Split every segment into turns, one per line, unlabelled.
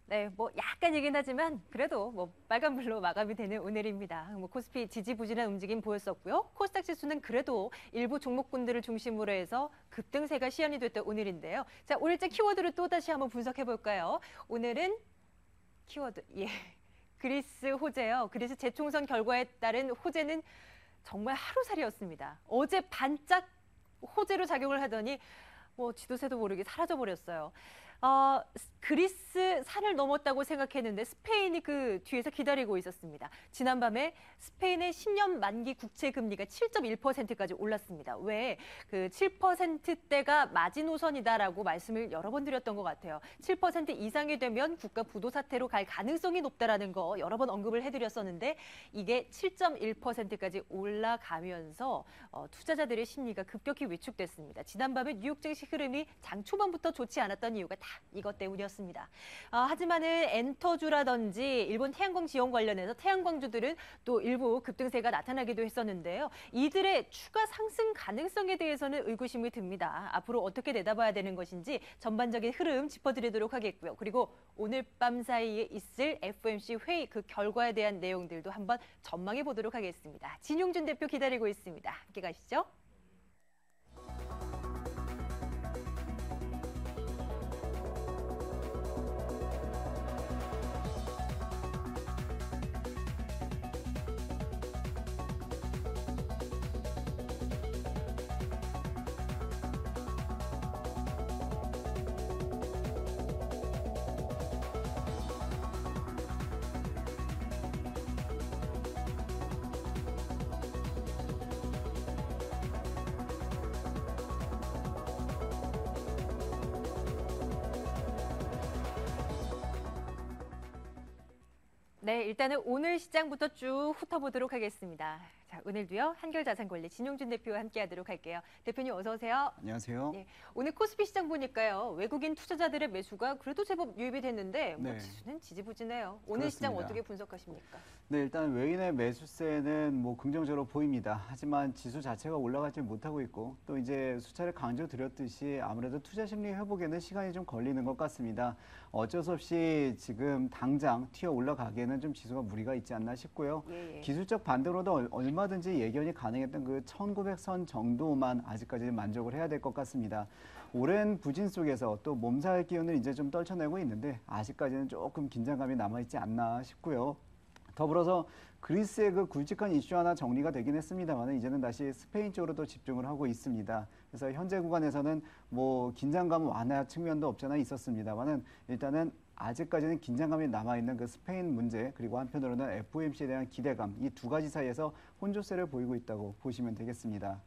네, 뭐 약간이긴 하지만 그래도 뭐 빨간불로 마감이 되는 오늘입니다. 뭐 코스피 지지부진한 움직임 보였었고요. 코스닥 지수는 그래도 일부 종목군들을 중심으로 해서 급등세가 시현이 됐던 오늘인데요. 자, 오늘자 키워드를 또 다시 한번 분석해 볼까요? 오늘은 키워드, 그리스 호재요. 그리스 재총선 결과에 따른 호재는 정말 하루살이였습니다. 어제 반짝 호재로 작용을 하더니 뭐 지도새도 모르게 사라져버렸어요. 그리스 산을 넘었다고 생각했는데 스페인이 그 뒤에서 기다리고 있었습니다. 지난밤에 스페인의 10년 만기 국채 금리가 7.1%까지 올랐습니다. 왜? 그 7%대가 마지노선이다라고 말씀을 여러 번 드렸던 것 같아요. 7% 이상이 되면 국가 부도 사태로 갈 가능성이 높다라는 거 여러 번 언급을 해드렸었는데 이게 7.1%까지 올라가면서 투자자들의 심리가 급격히 위축됐습니다. 지난밤에 뉴욕 증시 흐름이 장 초반부터 좋지 않았던 이유가 다 이것 때문이었습니다. 하지만은 엔터주라든지 일본 태양광 지원 관련해서 태양광주들은 또 일부 급등세가 나타나기도 했었는데요. 이들의 추가 상승 가능성에 대해서는 의구심이 듭니다. 앞으로 어떻게 내다봐야 되는 것인지 전반적인 흐름 짚어드리도록 하겠고요. 그리고 오늘 밤 사이에 있을 FOMC 회의 그 결과에 대한 내용들도 한번 전망해 보도록 하겠습니다. 진용준 대표 기다리고 있습니다. 함께 가시죠. 네, 일단은 오늘 시장부터 쭉 훑어보도록 하겠습니다. 자, 오늘도요, 한결자산관리 진용준 대표와 함께하도록 할게요. 대표님 어서 오세요.
안녕하세요.
네, 오늘 코스피 시장 보니까요, 외국인 투자자들의 매수가 그래도 제법 유입이 됐는데 뭐
네.
지수는 지지부진해요. 오늘
그렇습니다.
시장 어떻게 분석하십니까?
네, 일단 외인의 매수세는 뭐 긍정적으로 보입니다. 하지만 지수 자체가 올라가지 못하고 있고 또 이제 수차례 강조드렸듯이 아무래도 투자 심리 회복에는 시간이 좀 걸리는 것 같습니다. 어쩔 수 없이 지금 당장 튀어 올라가기에는 좀 지수가 무리가 있지 않나 싶고요.
예.
기술적 반등으로도 얼마든지 예견이 가능했던 그 1900선 정도만 아직까지 만족을 해야 될 것 같습니다. 오랜 부진 속에서 또 몸살 기운을 이제 좀 떨쳐내고 있는데 아직까지는 조금 긴장감이 남아있지 않나 싶고요. 더불어서 그리스의 그 굵직한 이슈 하나 정리가 되긴 했습니다만 이제는 다시 스페인 쪽으로 또 집중을 하고 있습니다. 그래서 현재 구간에서는 뭐 긴장감 완화 측면도 없잖아 있었습니다만은 일단은 아직까지는 긴장감이 남아있는 그 스페인 문제 그리고 한편으로는 FOMC에 대한 기대감 이 두 가지 사이에서 혼조세를 보이고 있다고 보시면 되겠습니다.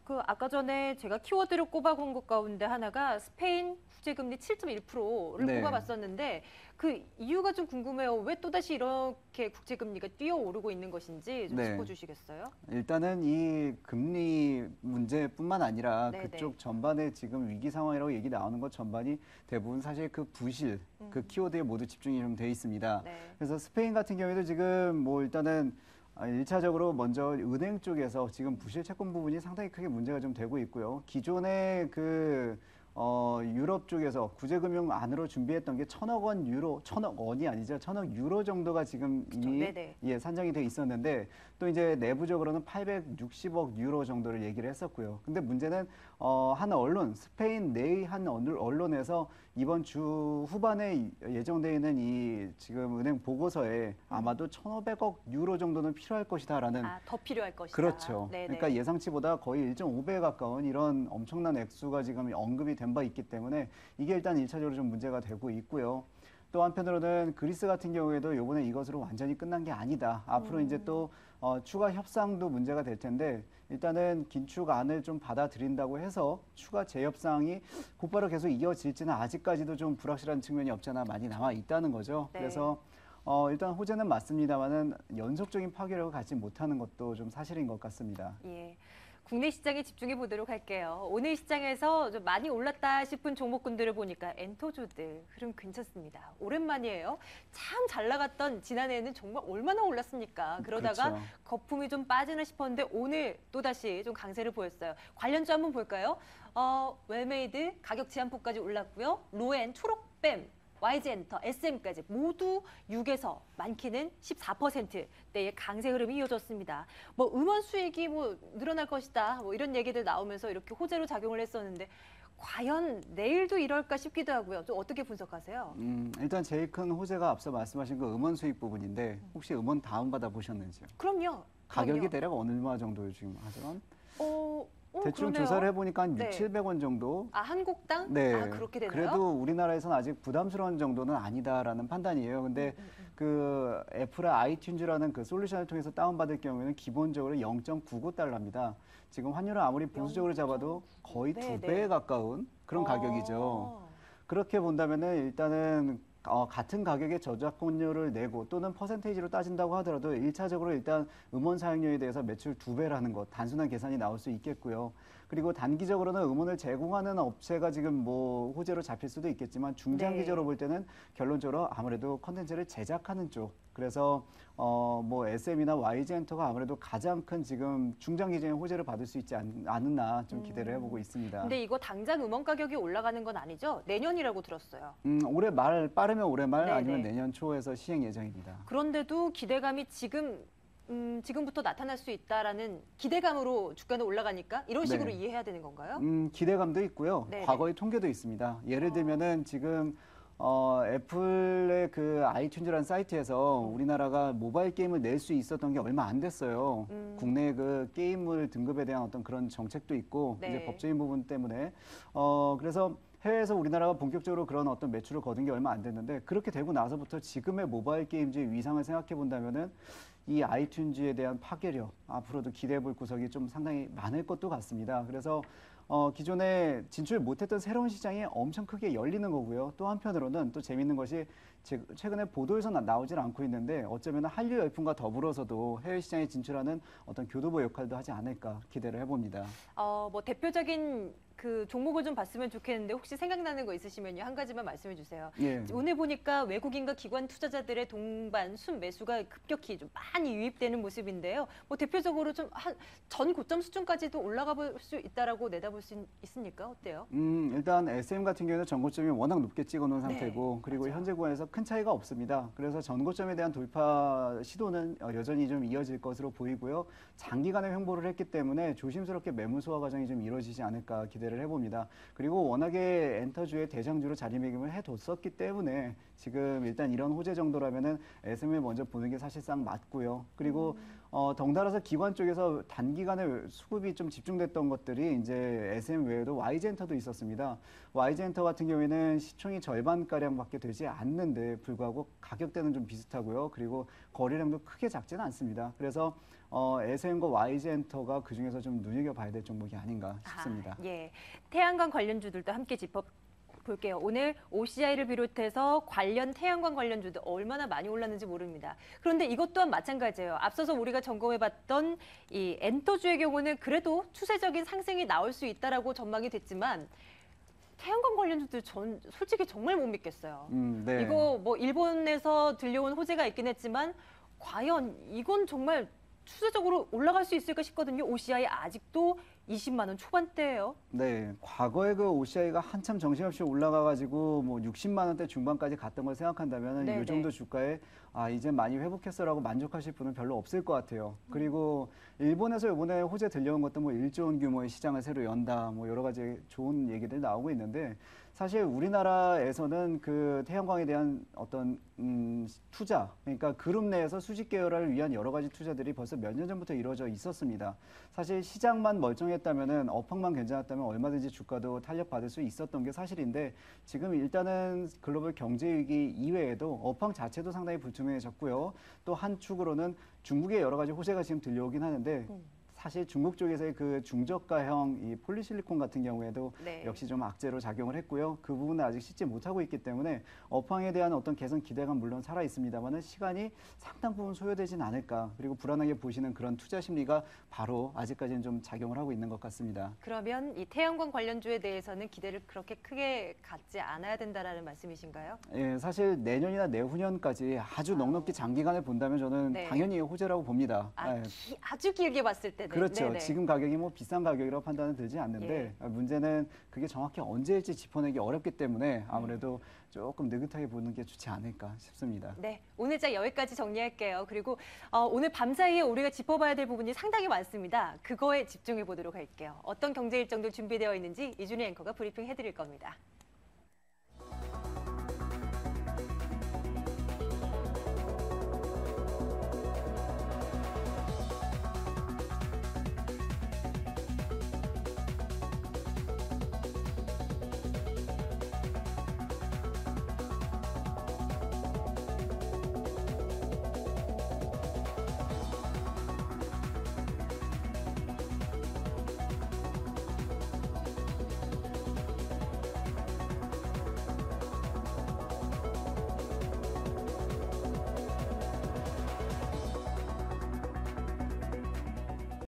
그 아까 전에 제가 키워드를 꼽아본 것 가운데 하나가 스페인 국제금리 7.1%를
네.
꼽아봤었는데 그 이유가 좀 궁금해요. 왜 또다시 이렇게 국제금리가 뛰어오르고 있는 것인지 좀
네.
짚어주시겠어요?
일단은 이 금리 문제뿐만 아니라
네네.
그쪽 전반에 지금 위기 상황이라고 얘기 나오는 것 전반이 대부분 사실 그 부실, 그 키워드에 모두 집중이 좀 돼 있습니다.
네.
그래서 스페인 같은 경우에도 지금 뭐 일단은 1차적으로 먼저 은행 쪽에서 지금 부실 채권 부분이 상당히 크게 문제가 좀 되고 있고요. 기존의 그 유럽 쪽에서 구제금융 안으로 준비했던 게 1,000억 원 유로, 1,000억 원이 아니죠. 1,000억 유로 정도가 지금 이미 산정이 돼 있었는데 또 이제 내부적으로는 860억 유로 정도를 얘기를 했었고요. 근데 문제는 한 언론, 스페인 내의 한 언론에서 이번 주 후반에 예정되어 있는 이 지금 은행 보고서에 아마도 1,500억 유로 정도는 필요할 것이다라는
더 필요할 것이다.
그렇죠.
네네.
그러니까 예상치보다 거의 1.5배에 가까운 이런 엄청난 액수가 지금 언급이 된 바 있기 때문에 이게 일단 1차적으로 좀 문제가 되고 있고요. 또 한편으로는 그리스 같은 경우에도 이번에 이것으로 완전히 끝난 게 아니다. 앞으로 이제 또 추가 협상도 문제가 될 텐데 일단은 긴축안을 좀 받아들인다고 해서 추가 재협상이 곧바로 계속 이어질지는 아직까지도 좀 불확실한 측면이 없잖아 많이 남아 있다는 거죠.
네.
그래서 일단 호재는 맞습니다만은 연속적인 파괴력을 갖지 못하는 것도 좀 사실인 것 같습니다.
예. 국내 시장에 집중해 보도록 할게요. 오늘 시장에서 좀 많이 올랐다 싶은 종목군들을 보니까 엔터주들 흐름 괜찮습니다. 오랜만이에요. 참 잘 나갔던 지난해에는 정말 얼마나 올랐습니까? 그러다가
그렇죠.
거품이 좀 빠지나 싶었는데 오늘 또다시 좀 강세를 보였어요. 관련주 한번 볼까요? 웰메이드 가격 제한폭까지 올랐고요. 로엔 초록뱀 YG엔터, SM까지 모두 6에서 많게는 14%대의 강세 흐름이 이어졌습니다. 뭐 음원 수익이 뭐 늘어날 것이다, 뭐 이런 얘기들 나오면서 이렇게 호재로 작용을 했었는데 과연 내일도 이럴까 싶기도 하고요. 좀 어떻게 분석하세요?
일단 제일 큰 호재가 앞서 말씀하신 그 음원 수익 부분인데 혹시 음원 다운받아 보셨는지요?
그럼요.
가격이
그럼요.
대략 얼마 정도 지금 하죠? 대충
그러네요.
조사를 해보니까 한
네.
700원 정도.
아, 한 곡당?
네.
아, 그렇게 되나요?
그래도 우리나라에서는 아직 부담스러운 정도는 아니다라는 판단이에요. 근데 그 애플의 아이튠즈라는 그 솔루션을 통해서 다운받을 경우에는 기본적으로 0.99달러입니다. 지금 환율을 아무리 보수적으로 잡아도 거의
네,
두 배에 가까운 그런 가격이죠. 그렇게 본다면은 일단은 같은 가격의 저작권료를 내고 또는 퍼센테이지로 따진다고 하더라도 1차적으로 일단 음원 사용료에 대해서 매출 2배라는 것, 단순한 계산이 나올 수 있겠고요. 그리고 단기적으로는 음원을 제공하는 업체가 지금 뭐 호재로 잡힐 수도 있겠지만 중장기적으로
네.
볼 때는 결론적으로 아무래도 컨텐츠를 제작하는 쪽. 그래서 뭐 SM이나 YG엔터가 아무래도 가장 큰 지금 중장기적인 호재를 받을 수 있지 않았나 좀 기대를 해보고 있습니다.
근데 이거 당장 음원 가격이 올라가는 건 아니죠? 내년이라고 들었어요.
올해 말 빠르면 올해 말
네네.
아니면 내년 초에서 시행 예정입니다.
그런데도 기대감이 지금부터 나타날 수 있다라는 기대감으로 주가는 올라가니까 이런 식으로
네.
이해해야 되는 건가요?
기대감도 있고요.
네네.
과거의 통계도 있습니다. 예를 들면은 지금 애플의 그 아이튠즈라는 사이트에서 우리나라가 모바일 게임을 낼 수 있었던 게 얼마 안 됐어요. 국내 그 게임물 등급에 대한 어떤 그런 정책도 있고
네.
이제 법적인 부분 때문에 그래서 해외에서 우리나라가 본격적으로 그런 어떤 매출을 거둔 게 얼마 안 됐는데 그렇게 되고 나서부터 지금의 모바일 게임즈의 위상을 생각해 본다면은 이 아이튠즈에 대한 파괴력 앞으로도 기대해 볼 구석이 좀 상당히 많을 것도 같습니다. 그래서 기존에 진출 못했던 새로운 시장이 엄청 크게 열리는 거고요. 또 한편으로는 또 재밌는 것이 최근에 보도에서 나오질 않고 있는데 어쩌면 한류 열풍과 더불어서도 해외 시장에 진출하는 어떤 교두보 역할도 하지 않을까 기대를 해봅니다.
뭐 대표적인 그 종목을 좀 봤으면 좋겠는데 혹시 생각나는 거 있으시면요, 한 가지만 말씀해 주세요.
예.
오늘 보니까 외국인과 기관 투자자들의 동반 순매수가 급격히 좀 많이 유입되는 모습인데요. 뭐 대표적으로 좀 전 고점 수준까지도 올라가 볼 수 있다라고 내다볼 수 있습니까? 어때요?
일단 SM 같은 경우는 전고점이 워낙 높게 찍어놓은
네,
상태고 그리고
맞아요.
현재 구간에서 큰 차이가 없습니다. 그래서 전고점에 대한 돌파 시도는 여전히 좀 이어질 것으로 보이고요. 장기간의 횡보를 했기 때문에 조심스럽게 매물 소화 과정이 좀 이루어지지 않을까 기대를 해봅니다. 그리고 워낙에 엔터주의 대장주로 자리매김을 해뒀었기 때문에 지금 일단 이런 호재 정도라면은 SM을 먼저 보는 게 사실상 맞고요. 그리고 덩달아서 기관 쪽에서 단기간에 수급이 좀 집중됐던 것들이 이제 SM 외에도 YG엔터도 있었습니다. YG엔터 같은 경우에는 시총이 절반가량밖에 되지 않는데 불구하고 가격대는 좀 비슷하고요. 그리고 거래량도 크게 작지는 않습니다. 그래서 SM과 YG엔터가 그중에서 좀 눈여겨봐야 될 종목이 아닌가 싶습니다.
예. 태양광 관련주들도 함께 볼게요. 오늘 OCI를 비롯해서 관련 태양광 관련주도 얼마나 많이 올랐는지 모릅니다. 그런데 이것 또한 마찬가지예요. 앞서서 우리가 점검해봤던 이 엔터주의 경우는 그래도 추세적인 상승이 나올 수 있다라고 전망이 됐지만 태양광 관련주들 전 솔직히 정말 못 믿겠어요.
네.
이거 뭐 일본에서 들려온 호재가 있긴 했지만 과연 이건 정말 추세적으로 올라갈 수 있을까 싶거든요. OCI 아직도 20만 원 초반대예요.
네, 과거에 그 OCI가 한참 정신없이 올라가가지고 뭐 60만 원대 중반까지 갔던 걸 생각한다면
네,
이 정도 주가에 이제 많이 회복했어라고 만족하실 분은 별로 없을 것 같아요. 그리고 일본에서 이번에 호재 들려온 것도 뭐 1조 원 규모의 시장을 새로 연다, 뭐 여러 가지 좋은 얘기들 나오고 있는데 사실 우리나라에서는 그 태양광에 대한 어떤 투자, 그러니까 그룹 내에서 수직 계열화를 위한 여러 가지 투자들이 벌써 몇 년 전부터 이루어져 있었습니다. 사실 시장만 멀쩡했다면은 업황만 괜찮았다면 얼마든지 주가도 탄력받을 수 있었던 게 사실인데 지금 일단은 글로벌 경제 위기 이외에도 업황 자체도 상당히 불투명해졌고요. 또 한 축으로는 중국의 여러 가지 호재가 지금 들려오긴 하는데 사실 중국 쪽에서의 그 중저가형 이 폴리실리콘 같은 경우에도
네.
역시 좀 악재로 작용을 했고요. 그 부분은 아직 씻지 못하고 있기 때문에 업황에 대한 어떤 개선 기대가 물론 살아 있습니다만은 시간이 상당 부분 소요되진 않을까. 그리고 불안하게 보시는 그런 투자 심리가 바로 아직까지는 좀 작용을 하고 있는 것 같습니다.
그러면 이 태양광 관련주에 대해서는 기대를 그렇게 크게 갖지 않아야 된다라는 말씀이신가요?
예, 사실 내년이나 내후년까지 아주 넉넉히 장기간을 본다면 저는
네.
당연히 호재라고 봅니다. 예.
아주 길게 봤을 때는
그렇죠.
네네.
지금 가격이 뭐 비싼 가격이라고 판단은 들지 않는데 문제는 그게 정확히 언제일지 짚어내기 어렵기 때문에 아무래도 조금 느긋하게 보는 게 좋지 않을까 싶습니다.
네, 오늘 자 여기까지 정리할게요. 그리고 오늘 밤사이에 우리가 짚어봐야 될 부분이 상당히 많습니다. 그거에 집중해 보도록 할게요. 어떤 경제 일정들 준비되어 있는지 이준희 앵커가 브리핑 해드릴 겁니다.